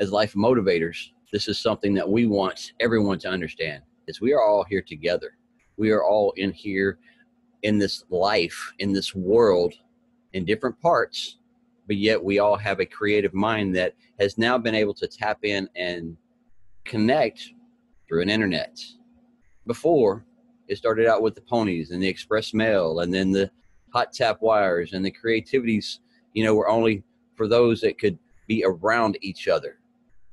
as life motivators, this is something that we want everyone to understand, is we are all here together. We are all in here in this life, in this world, in different parts, but yet we all have a creative mind that has now been able to tap in and connect through an internet. Before, it started out with the ponies and the express mail and then the hot tap wires, and the creativities, were only for those that could be around each other,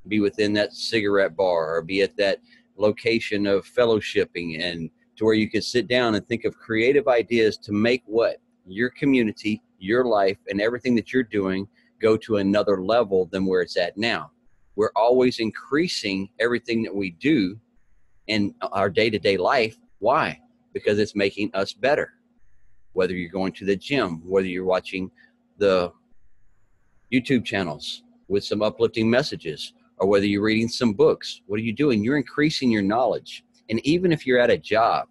be within that cigarette bar or be at that location of fellowshipping, and to where you could sit down and think of creative ideas to make what your community, your life, and everything that you're doing go to another level than where it's at now. We're always increasing everything that we do in our day-to-day life. Why? Because it's making us better. Whether you're going to the gym, whether you're watching the YouTube channels with some uplifting messages, or whether you're reading some books, what are you doing? You're increasing your knowledge. And even if you're at a job,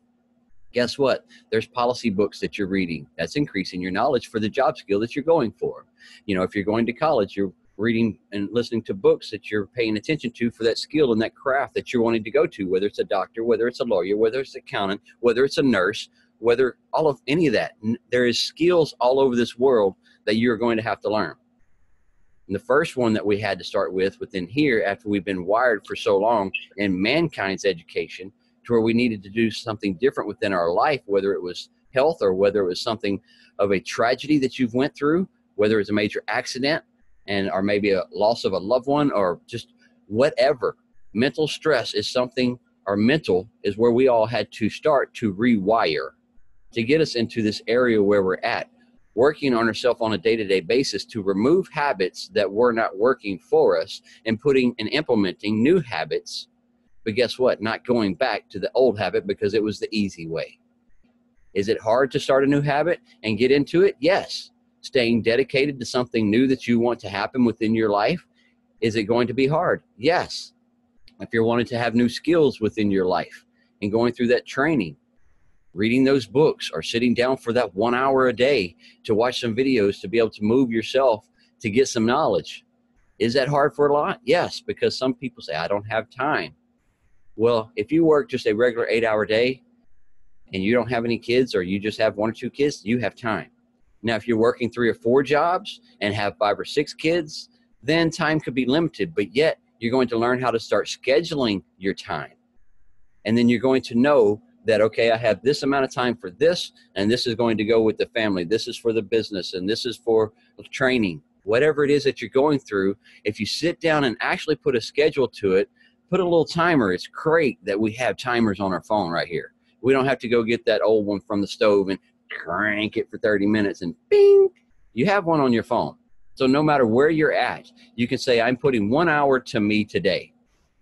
guess what? There's policy books that you're reading. That's increasing your knowledge for the job skill that you're going for. If you're going to college, you're reading and listening to books that you're paying attention to for that skill and that craft that you're wanting to go to, whether it's a doctor, whether it's a lawyer, whether it's an accountant, whether it's a nurse, whether all of any of that. There is skills all over this world that you're going to have to learn. And the first one that we had to start with within here, after we've been wired for so long in mankind's education, to where we needed to do something different within our life, whether it was health or whether it was something of a tragedy that you've went through, whether it's a major accident or maybe a loss of a loved one, or just whatever. Mental stress is something, or mental is where we all had to start to rewire to get us into this area where we're at, working on ourselves on a day-to-day basis to remove habits that were not working for us and putting and implementing new habits. But guess what? Not going back to the old habit because it was the easy way. Is it hard to start a new habit and get into it? Yes. Staying dedicated to something new that you want to happen within your life, is it going to be hard? Yes. If you're wanting to have new skills within your life and going through that training, reading those books, or sitting down for that 1 hour a day to watch some videos to be able to move yourself to get some knowledge. Is that hard for a lot? Yes, because some people say, I don't have time. Well, if you work just a regular 8-hour day and you don't have any kids, or you just have 1 or 2 kids, you have time. Now, if you're working 3 or 4 jobs and have 5 or 6 kids, then time could be limited, but yet you're going to learn how to start scheduling your time. And then you're going to know that, okay, I have this amount of time for this, and this is going to go with the family. This is for the business, and this is for training. Whatever it is that you're going through, if you sit down and actually put a schedule to it, put a little timer. It's great that we have timers on our phone right here. We don't have to go get that old one from the stove and crank it for 30 minutes and bing. You have one on your phone. So no matter where you're at, you can say, I'm putting 1 hour to me today.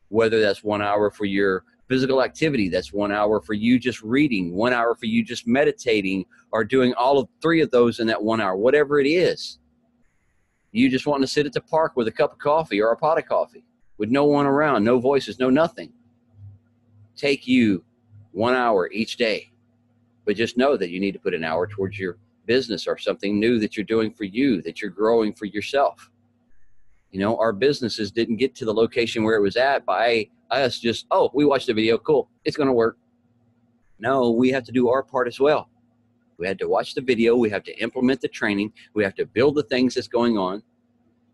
Whether that's 1 hour for your physical activity, that's 1 hour for you just reading, 1 hour for you just meditating, or doing all of 3 of those in that 1 hour, whatever it is. You just want to sit at the park with a cup of coffee or a pot of coffee with no one around, no voices, no nothing. Take you 1 hour each day. But just know that you need to put an hour towards your business or something new that you're doing for you, that you're growing for yourself. Our businesses didn't get to the location where it was at by us just, oh, we watched the video, cool, it's going to work. No, we have to do our part as well. We had to watch the video. We have to implement the training. We have to build the things that's going on.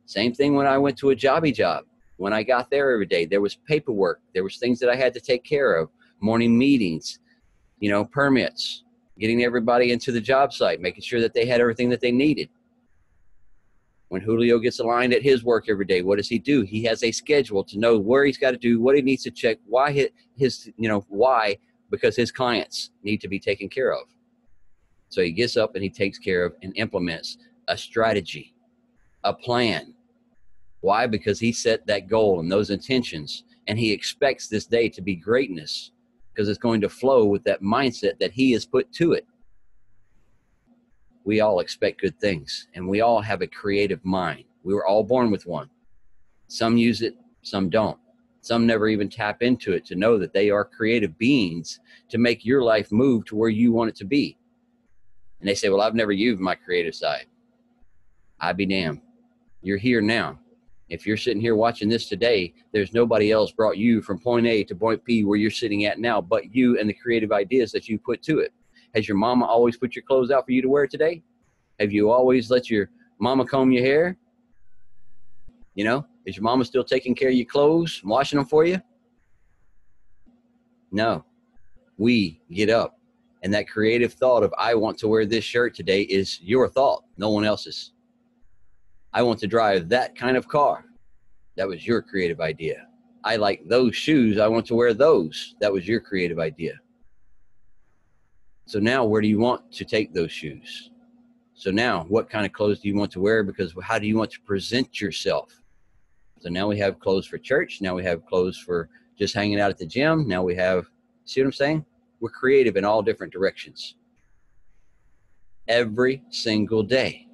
Same thing when I went to a jobby job. When I got there every day, there was paperwork. There was things that I had to take care of, morning meetings, permits, getting everybody into the job site, making sure that they had everything that they needed. When Julio gets aligned at his work every day, what does he do? He has a schedule to know where he's got to do, what he needs to check, why why, because his clients need to be taken care of. So he gets up and he takes care of and implements a strategy, a plan. Why? Because he set that goal and those intentions, and he expects this day to be greatness because it's going to flow with that mindset that he has put to it. We all expect good things, and we all have a creative mind. We were all born with one. Some use it, some don't. Some never even tap into it to know that they are creative beings to make your life move to where you want it to be. And they say, well, I've never used my creative side. I be damned. You're here now. If you're sitting here watching this today, there's nobody else brought you from point A to point B where you're sitting at now but you and the creative ideas that you put to it. Has your mama always put your clothes out for you to wear today? Have you always let your mama comb your hair? You know, is your mama still taking care of your clothes, washing them for you? No. We get up, and that creative thought of I want to wear this shirt today is your thought, no one else's. I want to drive that kind of car. That was your creative idea. I like those shoes. I want to wear those. That was your creative idea. So now where do you want to take those shoes? So now what kind of clothes do you want to wear? Because how do you want to present yourself? So now we have clothes for church. Now we have clothes for just hanging out at the gym. Now we have, see what I'm saying? We're creative in all different directions. Every single day.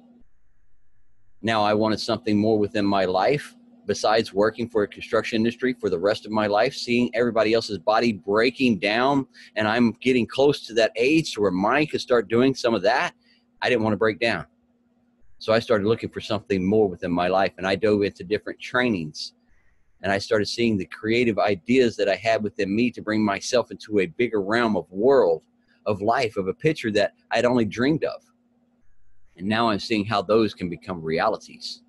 Now I wanted something more within my life besides working for a construction industry for the rest of my life, seeing everybody else's body breaking down, and I'm getting close to that age to where mine could start doing some of that. I didn't want to break down. So I started looking for something more within my life, and I dove into different trainings, and I started seeing the creative ideas that I had within me to bring myself into a bigger realm of world, of life, of a picture that I'd only dreamed of. And now I'm seeing how those can become realities.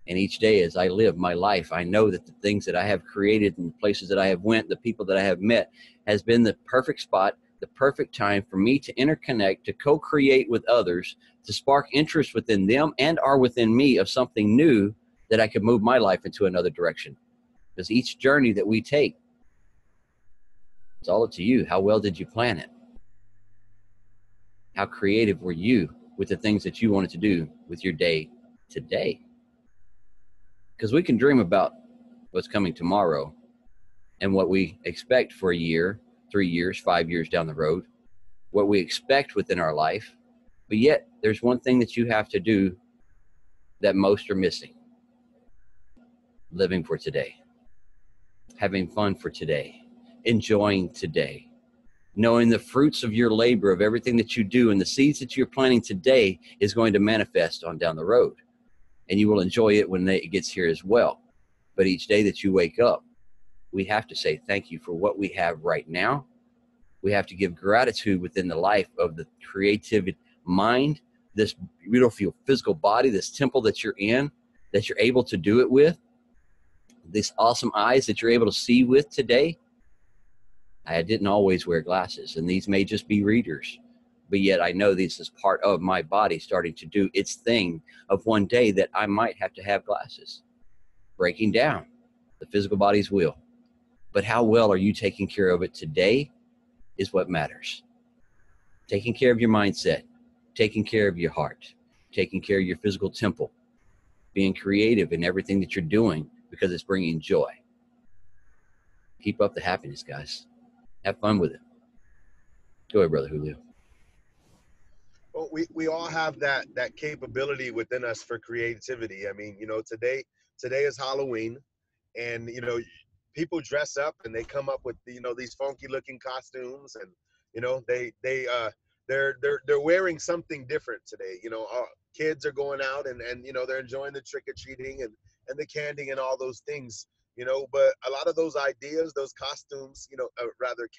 And each day as I live my life, I know that the things that I have created and the places that I have went, the people that I have met, has been the perfect spot, the perfect time for me to interconnect, to co-create with others, to spark interest within them and or within me of something new that I could move my life into another direction. Because each journey that we take, it's all up to you. How well did you plan it? How creative were you with the things that you wanted to do with your day today? Because we can dream about what's coming tomorrow and what we expect for a year, 3 years, 5 years down the road, what we expect within our life. But yet there's one thing that you have to do that most are missing: living for today, having fun for today, enjoying today, knowing the fruits of your labor, of everything that you do, and the seeds that you're planting today is going to manifest on down the road. And you will enjoy it when it gets here as well. But each day that you wake up, we have to say thank you for what we have right now. We have to give gratitude within the life of the creative mind, this beautiful physical body, this temple that you're in, that you're able to do it with, these awesome eyes that you're able to see with today. I didn't always wear glasses, and these may just be readers, but yet I know this is part of my body starting to do its thing of one day that I might have to have glasses. Breaking down, the physical body's will. But how well are you taking care of it today is what matters. Taking care of your mindset, taking care of your heart, taking care of your physical temple, being creative in everything that you're doing because it's bringing joy. Keep up the happiness, guys. Have fun with it. Go ahead, Brother Julio. Well, we all have that capability within us for creativity. I mean, today is Halloween, and people dress up and they come up with these funky looking costumes, and they're wearing something different today. Kids are going out and they're enjoying the trick or treating and the candy and all those things. But a lot of those ideas, those costumes, rather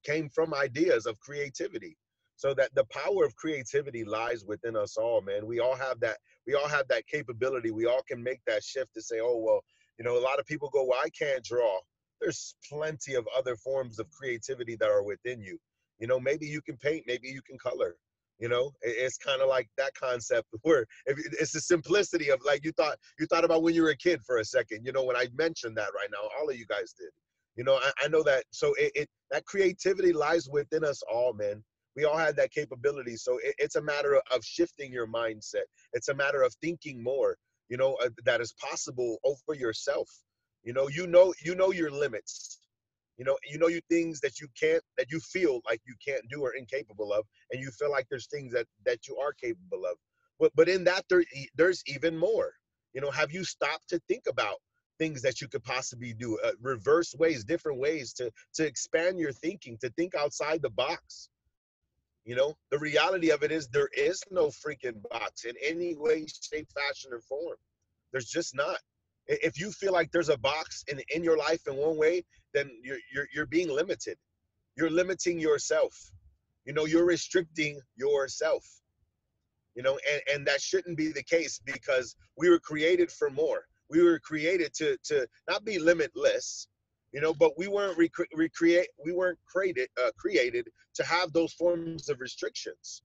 came from ideas of creativity. So that the power of creativity lies within us all, man. We all have that capability. We all can make that shift to say, oh, well, a lot of people go, well, I can't draw. There's plenty of other forms of creativity that are within you. Maybe you can paint, maybe you can color. It's kind of like that concept where it's the simplicity of, like, you thought about when you were a kid for a second. When I mentioned that right now, all of you guys did. I know that. So that creativity lies within us all, man. We all have that capability. So it's a matter of shifting your mindset. It's a matter of thinking more, that is possible over yourself. You know your limits. You things that you feel like you can't do or incapable of, and you feel like there's things that you are capable of. But in that there's even more. Have you stopped to think about things that you could possibly do, reverse ways, different ways to expand your thinking, to think outside the box? The reality of it is there is no freaking box in any way, shape, fashion, or form. There's just not. If you feel like there's a box in your life in one way, then you're being limited. You're limiting yourself. You're restricting yourself. And that shouldn't be the case, because we were created for more. We were created to not be limitless, but we weren't created to have those forms of restrictions.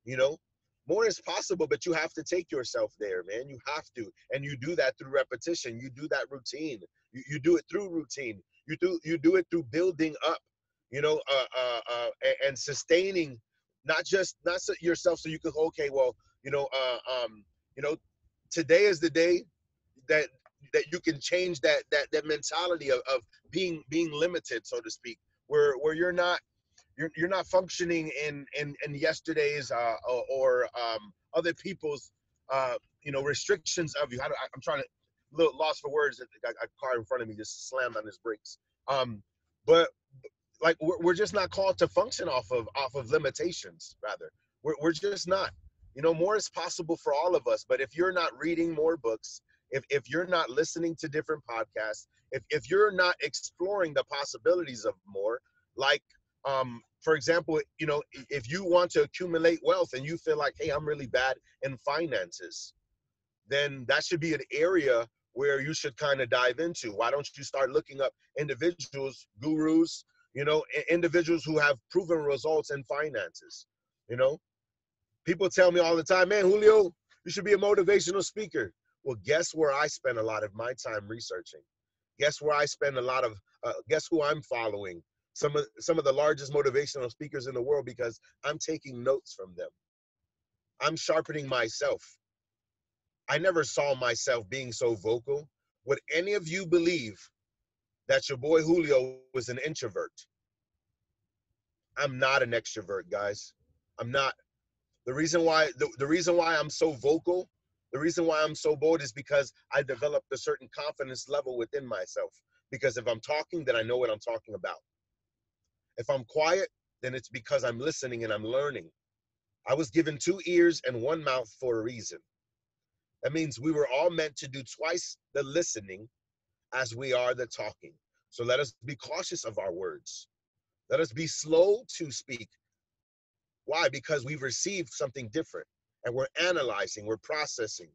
you know More is possible, but you have to take yourself there, man. You have to. And you do that through repetition. You do that routine. You do it through routine. You do it through building up, and sustaining, not yourself, so you can, okay, well, you know today is the day that you can change that mentality of being limited, so to speak, where you're not functioning in yesterday's or other people's restrictions of you. I'm trying to, little lost for words. A car in front of me just slammed on his brakes. But like, we're just not called to function off of limitations. Rather, we're just not. More is possible for all of us. But if you're not reading more books, if you're not listening to different podcasts, if you're not exploring the possibilities of more, like, for example, if you want to accumulate wealth and you feel like, hey, I'm really bad in finances, then that should be an area where you should kind of dive into. Why don't you start looking up individuals, gurus, individuals who have proven results in finances? People tell me all the time, man, Julio, you should be a motivational speaker. Well, guess where I spend a lot of my time researching? Guess where I spend a lot of, guess who I'm following? Some of the largest motivational speakers in the world, because I'm taking notes from them. I'm sharpening myself. I never saw myself being so vocal. Would any of you believe that your boy Julio was an introvert? I'm not an extrovert, guys. I'm not. The reason why I'm so vocal, the reason why I'm so bold, is because I developed a certain confidence level within myself. Because if I'm talking, then I know what I'm talking about. If I'm quiet, then it's because I'm listening and I'm learning. I was given 2 ears and 1 mouth for a reason. That means we were all meant to do twice the listening as we are the talking. So let us be cautious of our words. Let us be slow to speak. Why? Because we've received something different and we're analyzing, we're processing.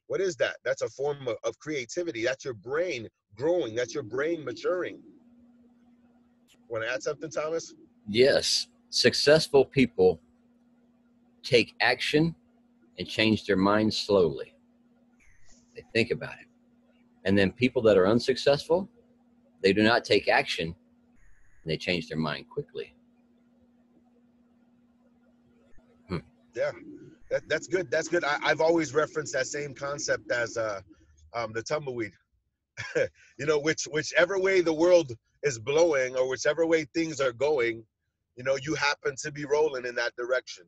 What is that? That's a form of creativity. That's your brain growing. That's your brain maturing. Want to add something, Thomas? Yes. Successful people take action and change their mind slowly. They think about it. And then people that are unsuccessful, they do not take action and they change their mind quickly. Yeah, that's good. That's good. I've always referenced that same concept as the tumbleweed. Whichever way the world is blowing, or whichever way things are going, you happen to be rolling in that direction.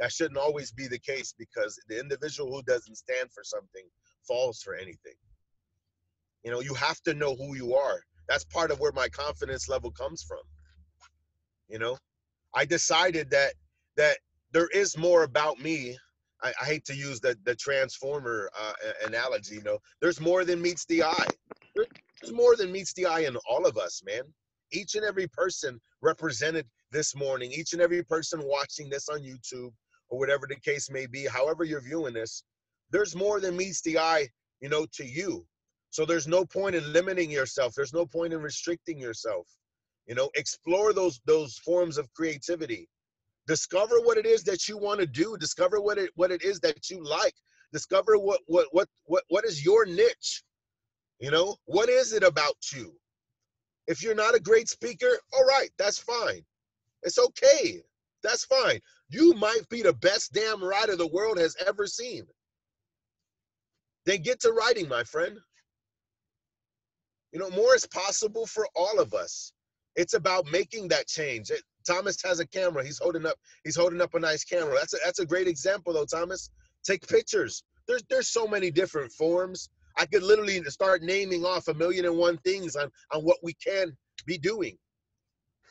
That shouldn't always be the case, because the individual who doesn't stand for something falls for anything. You have to know who you are. That's part of where my confidence level comes from. I decided that there is more about me. I hate to use the transformer analogy. There's more than meets the eye. There's more than meets the eye in all of us, man. Each and every person represented this morning, each and every person watching this on YouTube, or whatever the case may be, however you're viewing this, there's more than meets the eye, to you. So there's no point in limiting yourself. There's no point in restricting yourself. Explore those forms of creativity. Discover what it is that you want to do. Discover what it is that you like. Discover what is your niche. What is it about you? If you're not a great speaker, all right, that's fine. It's okay. That's fine. You might be the best damn writer the world has ever seen. Then get to writing, my friend. More is possible for all of us. It's about making that change. Thomas has a camera. He's holding up a nice camera. That's a great example, though, Thomas. Take pictures. There's so many different forms. I could literally start naming off 1,000,001 things on what we can be doing.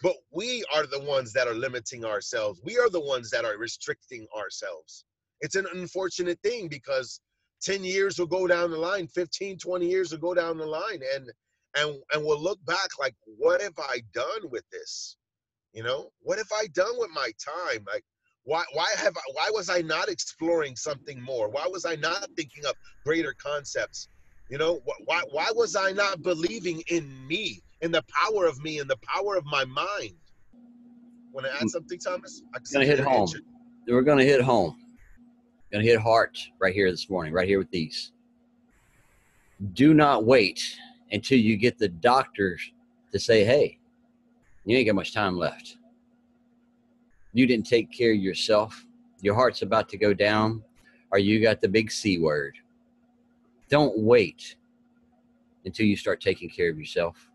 But we are the ones that are limiting ourselves. We are the ones that are restricting ourselves. It's an unfortunate thing, because 10 years will go down the line, 15, 20 years will go down the line. And we'll look back like, what have I done with this? You know, what have I done with my time? Like, why was I not exploring something more? Why was I not thinking of greater concepts? You know, why was I not believing in me, in the power of me, in the power of my mind? Want to add something, Thomas? I can see We're going to hit you're home. itching. We're going to hit home. Going to hit heart right here this morning, right here with these. Do not wait until you get the doctors to say, hey, you ain't got much time left. You didn't take care of yourself. Your heart's about to go down, or you got the big C word. Don't wait until you start taking care of yourself,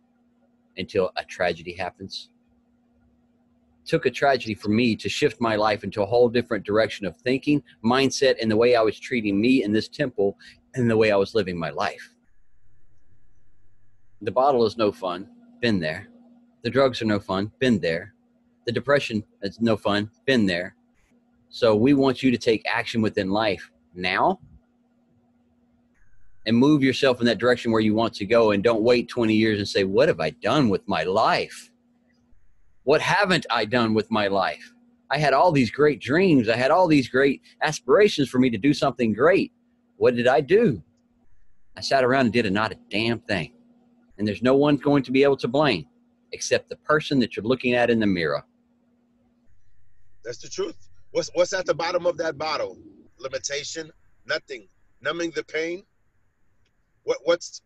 until a tragedy happens. It took a tragedy for me to shift my life into a whole different direction of thinking, mindset, and the way I was treating me in this temple and the way I was living my life. The bottle is no fun, been there. The drugs are no fun, been there. The depression is no fun, been there. So we want you to take action within life now and move yourself in that direction where you want to go, and don't wait 20 years and say, what have I done with my life? What haven't I done with my life? I had all these great dreams. I had all these great aspirations for me to do something great. What did I do? I sat around and did not a damn thing. And there's no one going to be able to blame except the person that you're looking at in the mirror. That's the truth. What's at the bottom of that bottle? Limitation? Nothing. Numbing the pain? What's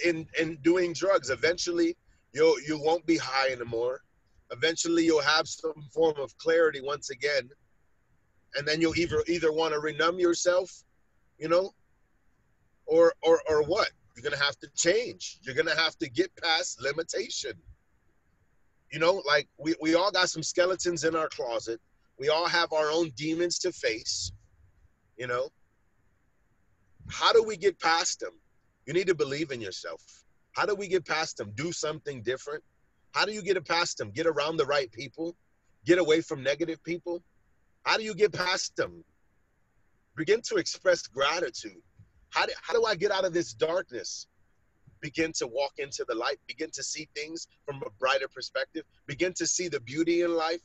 in doing drugs? Eventually you won't be high anymore. Eventually you'll have some form of clarity once again. And then you'll either want to renumb yourself, you know, or what? You're gonna have to change. You're gonna have to get past limitation. You know, like we all got some skeletons in our closet. We all have our own demons to face, you know. How do we get past them? You need to believe in yourself. How do we get past them? Do something different. How do you get past them? Get around the right people. Get away from negative people. How do you get past them? Begin to express gratitude. How do I get out of this darkness? Begin to walk into the light. Begin to see things from a brighter perspective. Begin to see the beauty in life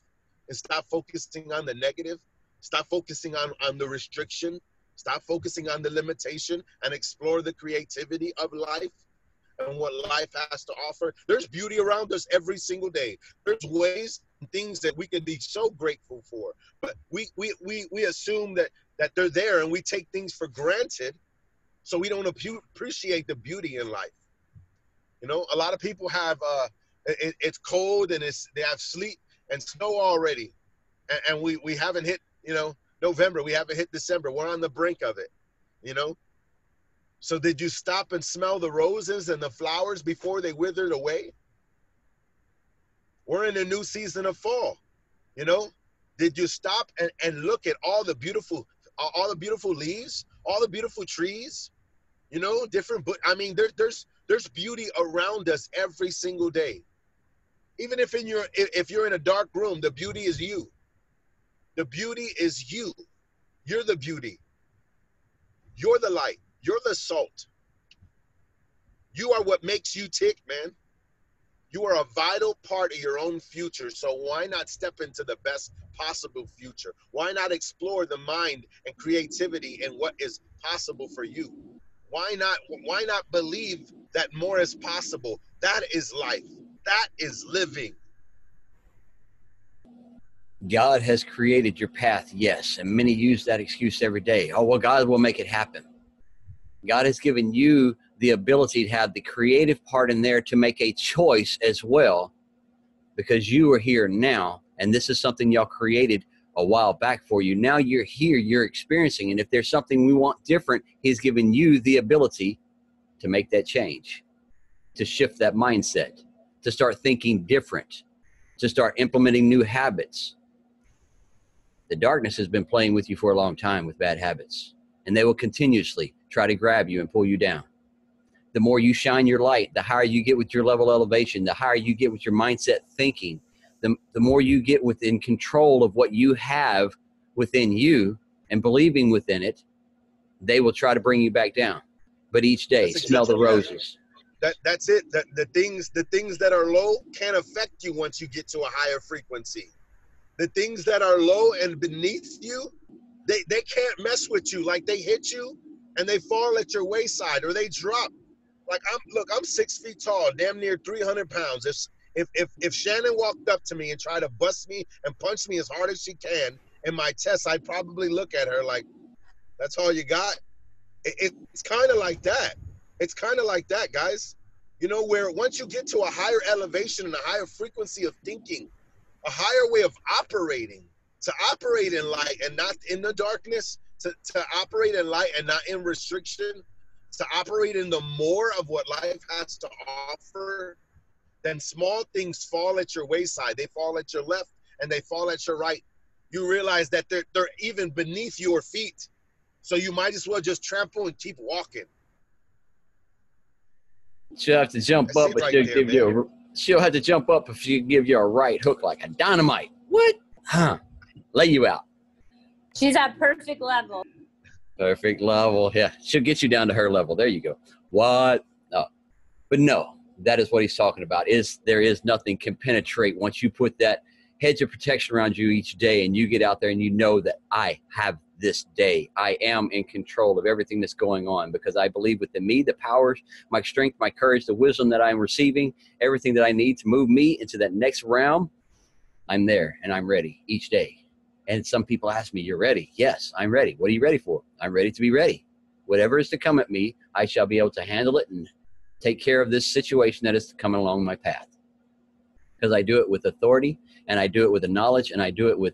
and stop focusing on the negative. Stop focusing on the restriction. Stop focusing on the limitation and explore the creativity of life and what life has to offer. There's beauty around us every single day. There's ways and things that we can be so grateful for. But we assume that they're there, and we take things for granted, so we don't appreciate the beauty in life. You know, a lot of people have, it's cold and they have sleet and snow already. And we haven't hit, you know, November. We haven't hit December. We're on the brink of it, you know. So did you stop and smell the roses and the flowers before they withered away? We're in a new season of fall, you know. Did you stop and look at all the beautiful leaves, all the beautiful trees, you know, different, but I mean, there's beauty around us every single day. Even if you're in a dark room, the beauty is you. The beauty is you. You're the beauty. You're the light. You're the salt. You are what makes you tick, man. You are a vital part of your own future. So why not step into the best possible future? Why not explore the mind and creativity and what is possible for you? Why not believe that more is possible? That is life. That is living. God has created your path, yes, and many use that excuse every day. Oh, well, God will make it happen. God has given you the ability to have the creative part in there to make a choice as well, because you are here now, and this is something y'all created a while back for you. Now you're here, you're experiencing, and if there's something we want different, He's given you the ability to make that change, to shift that mindset, to start thinking different, to start implementing new habits. The darkness has been playing with you for a long time with bad habits, and they will continuously try to grab you and pull you down. The more you shine your light, the higher you get with your level of elevation, the higher you get with your mindset thinking, the more you get within control of what you have within you and believing within it, they will try to bring you back down. But each day, That's smell the exactly right. roses. That's it. The things that are low can't affect you once you get to a higher frequency. The things that are low and beneath you, they can't mess with you. Like, they hit you and they fall at your wayside, or they drop. Like, I'm 6 feet tall, damn near 300 pounds. If Shannon walked up to me and tried to bust me and punch me as hard as she can in my chest, I'd probably look at her like, that's all you got? It's kind of like that. It's kind of like that, guys. You know, where once you get to a higher elevation and a higher frequency of thinking, a higher way of operating, to operate in light and not in the darkness, to operate in light and not in restriction, to operate in the more of what life has to offer, then small things fall at your wayside. They fall at your left and they fall at your right. You realize that they're even beneath your feet. So you might as well just trample and keep walking. She'll have to jump That's up, it but right she'll there, give you man. she'll have to jump up if she give you a right hook like a dynamite. What? Huh? Lay you out. She's at perfect level. Perfect level. Yeah, she'll get you down to her level. There you go. What? No. But no, that is what he's talking about. There is nothing can penetrate once you put that hedge of protection around you each day, and you get out there and you know that I have this day. I am in control of everything that's going on, because I believe within me the powers, my strength, my courage, the wisdom that I'm receiving, everything that I need to move me into that next realm. I'm there and I'm ready each day. And some people ask me, you're ready? Yes, I'm ready. What are you ready for? I'm ready to be ready. Whatever is to come at me, I shall be able to handle it and take care of this situation that is coming along my path. Because I do it with authority, and I do it with the knowledge, and I do it with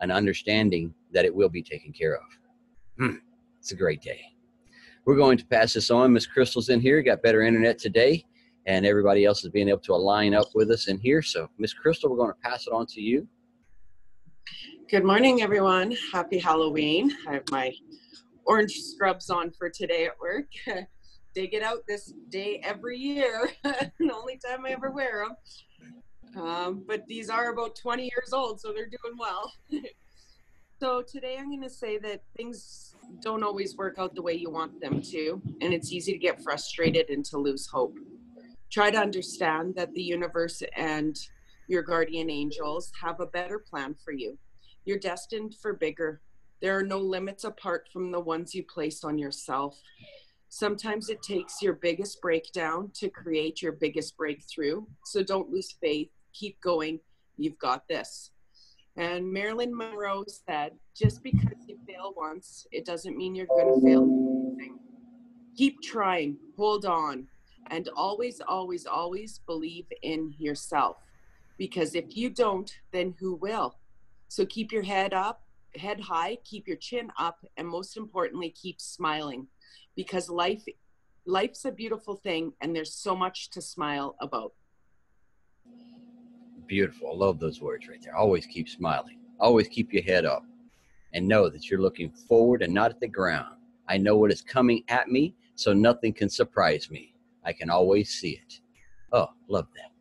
an understanding that it will be taken care of. It's a great day. We're going to pass this on. Miss Crystal's in here, got better internet today, and everybody else is being able to align up with us in here. So, Miss Crystal, we're going to pass it on to you. Good morning, everyone. Happy Halloween. I have my orange scrubs on for today at work. They get out this day every year. The only time I ever wear them. But these are about 20 years old, so they're doing well. So today I'm going to say that things don't always work out the way you want them to, and it's easy to get frustrated and to lose hope. Try to understand that the universe and your guardian angels have a better plan for you. You're destined for bigger. There are no limits apart from the ones you place on yourself. Sometimes it takes your biggest breakdown to create your biggest breakthrough. So don't lose faith. Keep going. You've got this. And Marilyn Monroe said, just because you fail once, it doesn't mean you're going to fail. Keep trying. Hold on. And always, always, always believe in yourself. Because if you don't, then who will? So keep your head up, head high, keep your chin up, and most importantly, keep smiling. Because life's a beautiful thing, and there's so much to smile about. Beautiful. I love those words right there. Always keep smiling. Always keep your head up. And know that you're looking forward and not at the ground. I know what is coming at me, so nothing can surprise me. I can always see it. Oh, love that.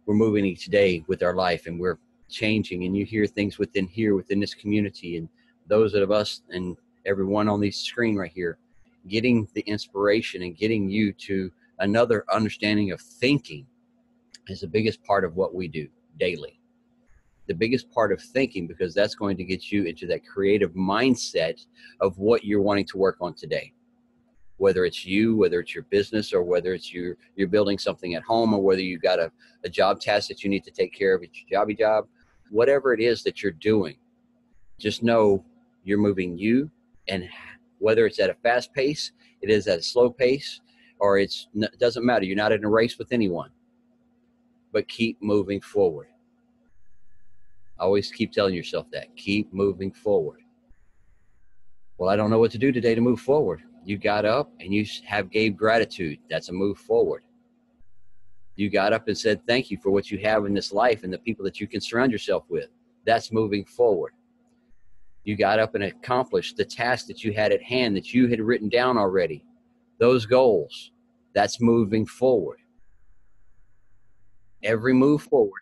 We're moving each day with our life, and we're changing, and you hear things within this community, and those of us and everyone on the screen right here, getting the inspiration and getting you to another understanding of thinking is the biggest part of what we do daily. The biggest part of thinking, because that's going to get you into that creative mindset of what you're wanting to work on today. Whether it's you, whether it's your business, or whether it's you're building something at home, or whether you got a job task that you need to take care of, it's your jobby job, whatever it is that you're doing, just know you're moving you. And whether it's at a fast pace, it is at a slow pace, or it doesn't matter. You're not in a race with anyone, but keep moving forward. Always keep telling yourself that. Keep moving forward. Well, I don't know what to do today to move forward. You got up and you gave gratitude. That's a move forward. You got up and said thank you for what you have in this life and the people that you can surround yourself with. That's moving forward. You got up and accomplished the task that you had at hand, that you had written down already. Those goals, that's moving forward. Every move forward,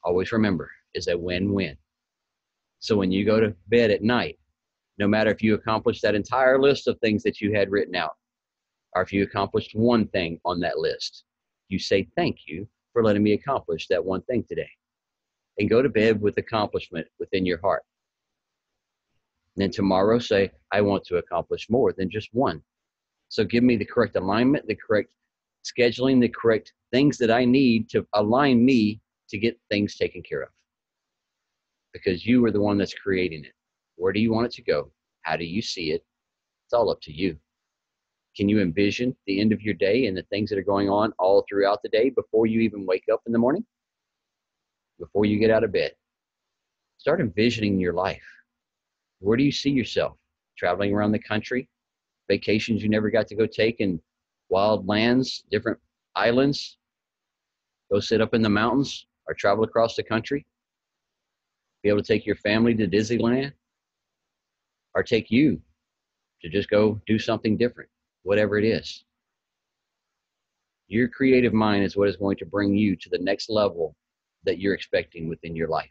always remember, is a win-win. So when you go to bed at night, No matter if you accomplished that entire list of things that you had written out, or if you accomplished one thing on that list, you say, thank you for letting me accomplish that one thing today. And go to bed with accomplishment within your heart. And then tomorrow say, I want to accomplish more than just one. So give me the correct alignment, the correct scheduling, the correct things that I need to align me to get things taken care of. Because you are the one that's creating it. Where do you want it to go? How do you see it? It's all up to you. Can you envision the end of your day and the things that are going on all throughout the day before you even wake up in the morning? Before you get out of bed? Start envisioning your life. Where do you see yourself? Traveling around the country? Vacations you never got to go take in wild lands, different islands? Go sit up in the mountains or travel across the country? Be able to take your family to Disneyland? Or take you to just go do something different? Whatever it is. Your creative mind is what is going to bring you to the next level that you're expecting within your life.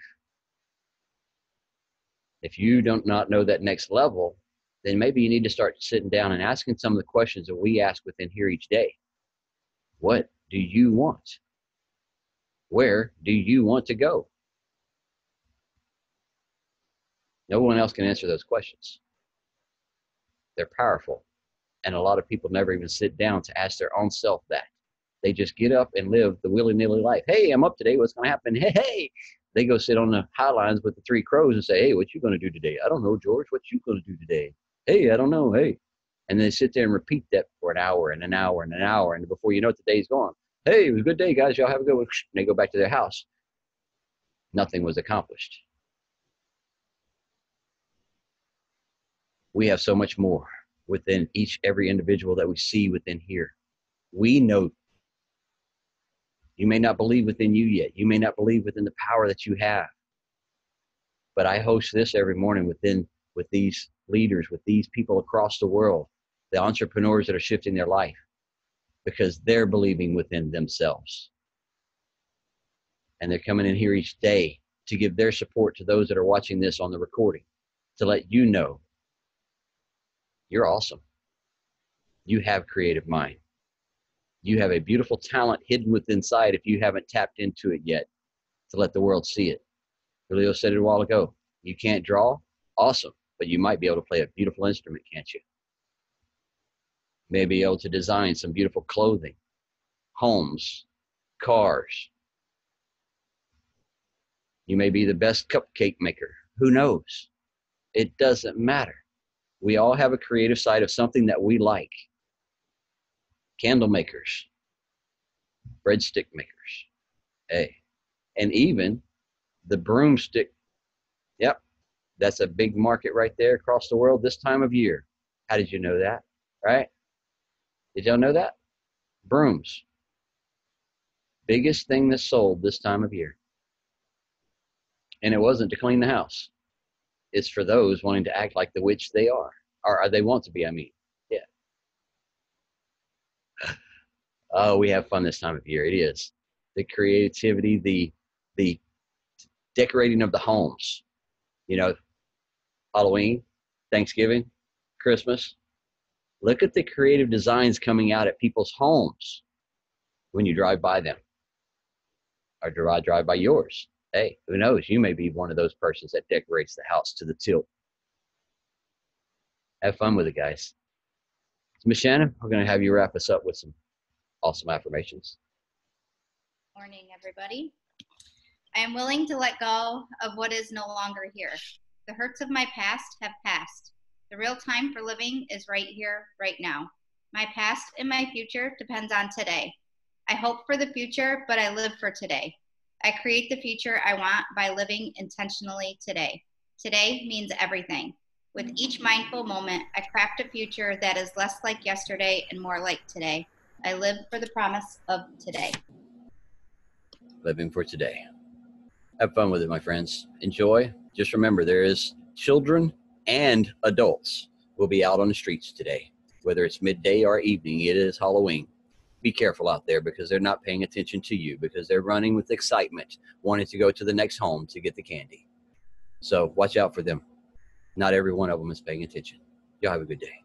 If you don't not know that next level, then maybe you need to start sitting down and asking some of the questions that we ask within here each day. What do you want? Where do you want to go? No one else can answer those questions. They're powerful. And a lot of people never even sit down to ask their own self that. They just get up and live the willy-nilly life. Hey, I'm up today. What's going to happen? Hey. They go sit on the Highlines with the three crows and say, hey, what you going to do today? I don't know, George. What you going to do today? Hey, I don't know. Hey. And they sit there and repeat that for an hour and an hour and an hour. And before you know it, the day's gone. Hey, it was a good day, guys. Y'all have a good one. And they go back to their house. Nothing was accomplished. We have so much more within every individual that we see within here. We know. You may not believe within you yet. You may not believe within the power that you have. But I host this every morning with these leaders, with these people across the world, the entrepreneurs that are shifting their life because they're believing within themselves. And they're coming in here each day to give their support to those that are watching this on the recording, to let you know you're awesome. You have creative mind. You have a beautiful talent hidden within inside if you haven't tapped into it yet to let the world see it. Julio said it a while ago. You can't draw? Awesome. But you might be able to play a beautiful instrument, can't you? May be able to design some beautiful clothing, homes, cars. You may be the best cupcake maker. Who knows? It doesn't matter. We all have a creative side of something that we like. Candle makers, breadstick makers, hey, and even the broomstick. Yep, that's a big market right there across the world this time of year. How did you know that, right? Did y'all know that? Brooms. Biggest thing that's sold this time of year. And it wasn't to clean the house. It's for those wanting to act like the witch they are, or they want to be, I mean. Yeah. Oh, we have fun this time of year. It is. The creativity, the decorating of the homes. You know, Halloween, Thanksgiving, Christmas. Look at the creative designs coming out at people's homes when you drive by them. Or drive by yours. Hey, who knows? You may be one of those persons that decorates the house to the tilt. Have fun with it, guys. So, Ms. Shannon, we're going to have you wrap us up with some awesome affirmations. Morning, everybody. I am willing to let go of what is no longer here. The hurts of my past have passed. The real time for living is right here, right now. My past and my future depends on today. I hope for the future, but I live for today. I create the future I want by living intentionally today. Today means everything. With each mindful moment, I craft a future that is less like yesterday and more like today. I live for the promise of today. Living for today. Have fun with it, my friends. Enjoy. Just remember, there is children and adults will be out on the streets today. Whether it's midday or evening, it is Halloween. Be careful out there because they're not paying attention to you because they're running with excitement, wanting to go to the next home to get the candy. So watch out for them. Not every one of them is paying attention. Y'all have a good day.